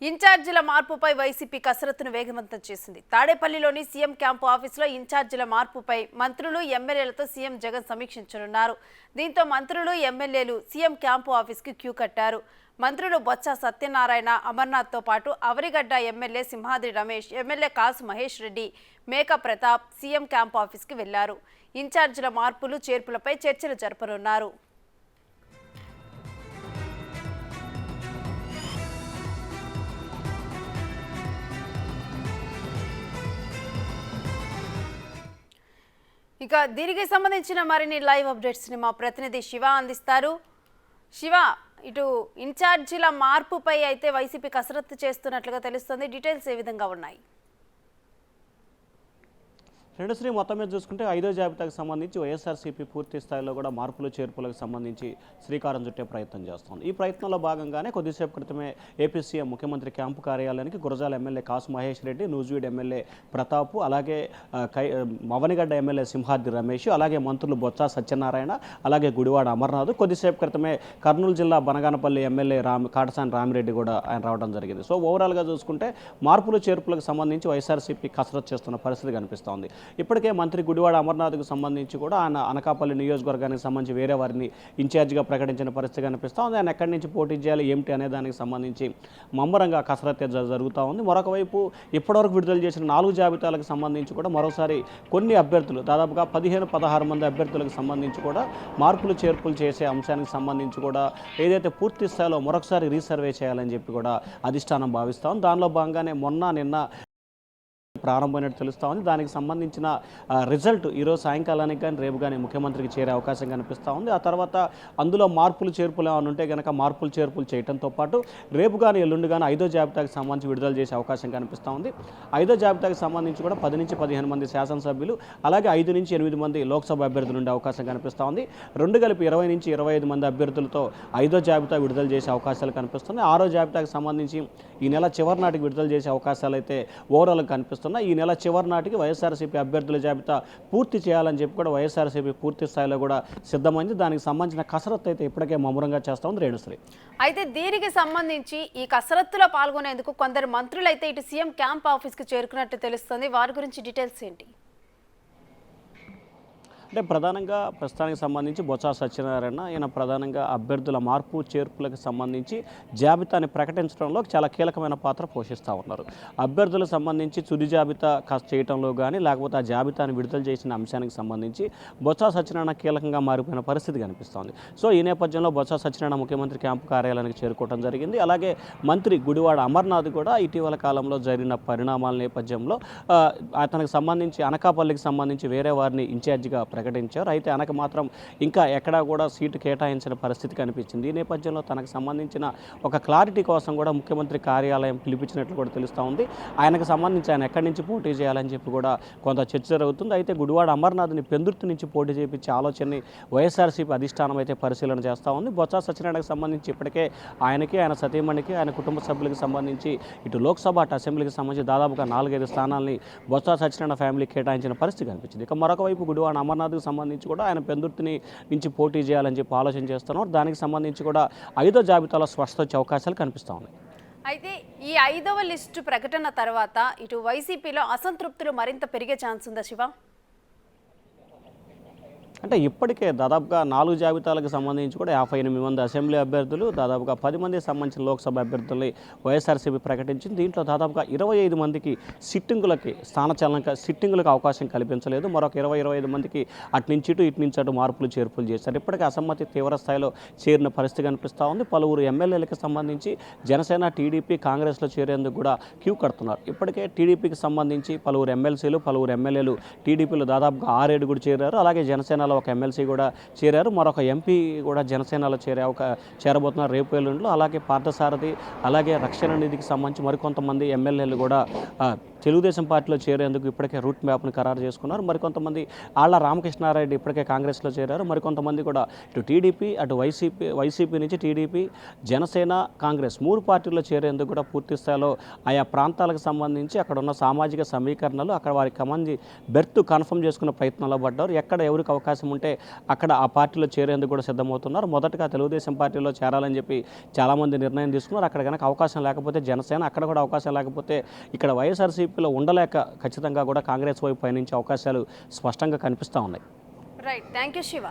ఇన్ఛార్జీల మార్పుపై వైసీపీ కసరత్తును వేగవంతం చేసింది. తాడేపల్లిలోని సీఎం క్యాంపు ఆఫీసులో ఇన్ఛార్జీల మార్పుపై మంత్రులు, ఎమ్మెల్యేలతో సీఎం జగన్ సమీక్షించనున్నారు. దీంతో మంత్రులు, ఎమ్మెల్యేలు సీఎం క్యాంపు ఆఫీస్కి క్యూ కట్టారు. మంత్రులు బొత్స సత్యనారాయణ, అమర్నాథ్తో పాటు అవరిగడ్డ ఎమ్మెల్యే సింహాద్రి రమేష్, ఎమ్మెల్యే కాసు మహేష్ రెడ్డి, మేక ప్రతాప్ సీఎం క్యాంపు ఆఫీస్కి వెళ్లారు. ఇన్ఛార్జీల మార్పులు, చేర్పులపై చర్చలు జరపనున్నారు. ఇక దీనికి సంబంధించిన మరిన్ని లైవ్ అప్డేట్స్ని మా ప్రతినిధి శివ అందిస్తారు. శివ, ఇటు ఇన్ఛార్జీల మార్పుపై అయితే వైసీపీ కసరత్తు చేస్తున్నట్లుగా తెలుస్తుంది. డీటెయిల్స్ ఏ విధంగా ఉన్నాయి? శ్రీ మొత్తం మీద చూసుకుంటే 5వ జాబితాకు సంబంధించి వైఎస్ఆర్సీపీ పూర్తి స్థాయిలో కూడా మార్పులు చేర్పులకు సంబంధించి శ్రీకారం చుట్టే ప్రయత్నం చేస్తోంది. ఈ ప్రయత్నంలో భాగంగానే కొద్దిసేపు క్రితమే ఏపీ సీఎం ముఖ్యమంత్రి క్యాంపు కార్యాలయానికి గురజాల ఎమ్మెల్యే కాసు మహేష్ రెడ్డి, నూజివీడ్ ఎమ్మెల్యే ప్రతాప్, అలాగే మవనిగడ్డ ఎమ్మెల్యే సింహాద్రి రమేష్, అలాగే మంత్రులు బొత్స సత్యనారాయణ, అలాగే గుడివాడ అమర్నాథ్, కొద్దిసేపు క్రితమే కర్నూలు జిల్లా బనగానపల్లి ఎమ్మెల్యే కాటసాని రామిరెడ్డి కూడా ఆయన రావడం జరిగింది. సో ఓవరాల్గా చూసుకుంటే మార్పులు చేర్పులకు సంబంధించి వైఎస్ఆర్సీపీ కసరత్తు చేస్తున్న పరిస్థితి కనిపిస్తోంది. ఇప్పటికే మంత్రి గుడివాడ అమర్నాథ్కు సంబంధించి కూడా ఆయన అనకాపల్లి నియోజకవర్గానికి సంబంధించి వేరే వారిని ఇన్ఛార్జిగా ప్రకటించిన పరిస్థితి కనిపిస్తూ ఉంది. ఆయన ఎక్కడి నుంచి పోటీ చేయాలి ఏమిటి అనే దానికి సంబంధించి మమ్మరంగా కసరత్తు జరుగుతూ ఉంది. మరొక వైపు ఇప్పటివరకు విడుదల చేసిన 4 జాబితాలకు సంబంధించి కూడా మరోసారి కొన్ని అభ్యర్థులు, దాదాపుగా 15-16 మంది అభ్యర్థులకు సంబంధించి కూడా మార్పులు చేర్పులు చేసే అంశానికి సంబంధించి కూడా ఏదైతే పూర్తి స్థాయిలో మరొకసారి రీసర్వే చేయాలని చెప్పి కూడా అధిష్టానం భావిస్తాం. దానిలో భాగంగానే నిన్న ప్రారంభమైనట్టు తెలుస్తూ ఉంది. దానికి సంబంధించిన రిజల్ట్ ఈరోజు సాయంకాలానికి కానీ రేపు కానీ ముఖ్యమంత్రికి చేరే అవకాశం కనిపిస్తూ ఉంది. ఆ తర్వాత అందులో మార్పులు చేర్పులు ఏమైనా ఉంటే కనుక మార్పులు చేర్పులు చేయడంతో పాటు రేపు కానీ ఎల్లుండి కానీ 5వ జాబితాకి సంబంధించి విడుదల చేసే అవకాశం కనిపిస్తూ ఉంది. 5వ జాబితాకి సంబంధించి కూడా 10-15 మంది శాసనసభ్యులు, అలాగే 5-8 మంది లోక్సభ అభ్యర్థులు ఉండే అవకాశం కనిపిస్తూ ఉంది. 2 కలిపి 20-25 మంది అభ్యర్థులతో 5వ జాబితా విడుదల చేసే అవకాశాలు కనిపిస్తున్నాయి. 6వ జాబితాకి సంబంధించి ఈ నెల చివరి నాటికి విడుదల చేసే అవకాశాలు అయితే ఓవరాల్గా కనిపిస్తున్నాయి. ఈ నెల చివరి నాటికి వైఎస్ఆర్సీపీ అభ్యర్థుల జాబితా పూర్తి చేయాలని చెప్పి కూడా వైఎస్ఆర్సీపీ పూర్తి స్థాయిలో కూడా సిద్ధమైంది. దానికి సంబంధించిన కసరత్తు అయితే ఇప్పటికే ముమ్మరంగా చేస్తూ ఉంది రేణుశ్రీ. అయితే దీనికి సంబంధించి ఈ కసరత్తులో పాల్గొనేందుకు కొందరు మంత్రులు అయితే ఇటు సీఎం క్యాంప్ ఆఫీస్కి చేరుకున్నట్టు తెలుస్తుంది. వారి గురించి డీటెయిల్స్ ఏంటి? అంటే ప్రధానంగా ప్రస్తుతానికి సంబంధించి బొత్స సత్యనారాయణ ఈయన ప్రధానంగా అభ్యర్థుల మార్పు చేర్పులకు సంబంధించి జాబితాని ప్రకటించడంలో చాలా కీలకమైన పాత్ర పోషిస్తూ ఉన్నారు. అభ్యర్థులకు సంబంధించి తుది జాబితా చేయడంలో కానీ లేకపోతే ఆ జాబితాని విడుదల చేసిన అంశానికి సంబంధించి బొత్స సత్యనారాయణ కీలకంగా మారిపోయిన పరిస్థితి కనిపిస్తోంది. సో ఈ నేపథ్యంలో బొత్స సత్యనారాయణ ముఖ్యమంత్రి క్యాంపు కార్యాలయానికి చేరుకోవడం జరిగింది. అలాగే మంత్రి గుడివాడ అమర్నాథ్ కూడా ఇటీవల కాలంలో జరిగిన పరిణామాల నేపథ్యంలో అతనికి సంబంధించి అనకాపల్లికి సంబంధించి వేరే వారిని ఇన్ఛార్జిగా ప్రకటించారు. అయితే ఆయనకు మాత్రం ఇంకా ఎక్కడా కూడా సీటు కేటాయించిన పరిస్థితి కనిపించింది. ఈ నేపథ్యంలో తనకు సంబంధించిన ఒక క్లారిటీ కోసం కూడా ముఖ్యమంత్రి కార్యాలయం పిలిపించినట్లు కూడా తెలుస్తూ ఉంది. ఆయనకు సంబంధించి ఆయన ఎక్కడి నుంచి పోటీ చేయాలని చెప్పి కూడా కొంత చర్చ జరుగుతుంది. అయితే గుడివాడ అమర్నాథ్ని పెందుర్తి నుంచి పోటీ చేయించే ఆలోచనని వైఎస్ఆర్సీపీ అధిష్టానం అయితే పరిశీలన చేస్తూ ఉంది. బొత్స సత్యనారాయణకు సంబంధించి ఇప్పటికే ఆయనకి, ఆయన సతీమణికి, ఆయన కుటుంబ సభ్యులకు సంబంధించి ఇటు లోక్సభ అటు అసెంబ్లీకి సంబంధించి దాదాపుగా 4-5 స్థానాలని బొత్స సత్యనారాయణ ఫ్యామిలీకి కేటాయించిన పరిస్థితి కనిపించింది. ఇక మరొక వైపు గుడివాడ అమర్నాథ్ సంబంధించి కూడా ఆయన పెందుర్తిని నుంచి పోటీ చేయాలని చెప్పి ఆలోచన చేస్తున్నారు. దానికి సంబంధించి కూడా 5వ జాబితాలో స్పష్టత వచ్చే అవకాశాలు కనిపిస్తూ ఉన్నాయి. అయితే ఈ 5వ లిస్టు ప్రకటన తర్వాత ఇటు వైసీపీలో అసంతృప్తులు మరింత పెరిగే ఛాన్స్ ఉందా శివ? అంటే ఇప్పటికే దాదాపుగా 4 జాబితాలకు సంబంధించి కూడా 58 మంది అసెంబ్లీ అభ్యర్థులు, దాదాపుగా 10 మందికి సంబంధించిన లోక్సభ అభ్యర్థుల్ని వైఎస్ఆర్సీపీ ప్రకటించింది. దీంట్లో దాదాపుగా 25 మందికి సిట్టింగులకు అవకాశం కల్పించలేదు. మరొక 20-25 మందికి అటు నుంచి ఇటు మార్పులు చేర్పులు చేశారు. ఇప్పటికే అసమ్మతి తీవ్ర స్థాయిలో చేరిన పరిస్థితి కనిపిస్తూ ఉంది. పలువురు ఎమ్మెల్యేలకు సంబంధించి జనసేన, టీడీపీ, కాంగ్రెస్లో చేరేందుకు కూడా క్యూ కడుతున్నారు. ఇప్పటికే టీడీపీకి సంబంధించి పలువురు ఎమ్మెల్సీలు, పలువురు ఎమ్మెల్యేలు టీడీపీలో దాదాపుగా 6-7 చేరారు. అలాగే జనసేన ఒక ఎమ్మెల్సీ కూడా చేరారు. మరొక ఎంపీ కూడా జనసేనలో చేరబోతున్నారు రేపు ఎల్లుండిలో. అలాగే పార్థసారథి, అలాగే రక్షణ నిధికి సంబంధించి మరికొంతమంది ఎమ్మెల్యేలు కూడా తెలుగుదేశం పార్టీలో చేరేందుకు ఇప్పటికే రూట్ మ్యాప్ను ఖరారు చేసుకున్నారు. మరికొంతమంది ఆళ్ల రామకృష్ణారెడ్డి ఇప్పటికే కాంగ్రెస్లో చేరారు. మరికొంతమంది కూడా ఇటు టీడీపీ, అటు వైసీపీ నుంచి టీడీపీ, జనసేన, కాంగ్రెస్ 3 పార్టీల్లో చేరేందుకు కూడా పూర్తి స్థాయిలో ఆయా ప్రాంతాలకు సంబంధించి అక్కడ ఉన్న సామాజిక సమీకరణలు, అక్కడ వారికి సంబంధించి బెర్త్ కన్ఫర్మ్ చేసుకున్న ప్రయత్నంలో పడ్డారు. ఎక్కడ ఎవరికి అవకాశం అవకాశం ఉంటే అక్కడ ఆ పార్టీలో చేరేందుకు కూడా సిద్ధమవుతున్నారు. మొదటగా తెలుగుదేశం పార్టీలో చేరాలని చెప్పి చాలామంది నిర్ణయం తీసుకున్నారు. అక్కడ కనుక అవకాశం లేకపోతే జనసేన, అక్కడ కూడా అవకాశం లేకపోతే ఇక్కడ వైఎస్ఆర్సీపీలో ఉండలేక ఖచ్చితంగా కూడా కాంగ్రెస్ వైపు పయనించే అవకాశాలు స్పష్టంగా కనిపిస్తూ ఉన్నాయి. Right, thank you Shiva.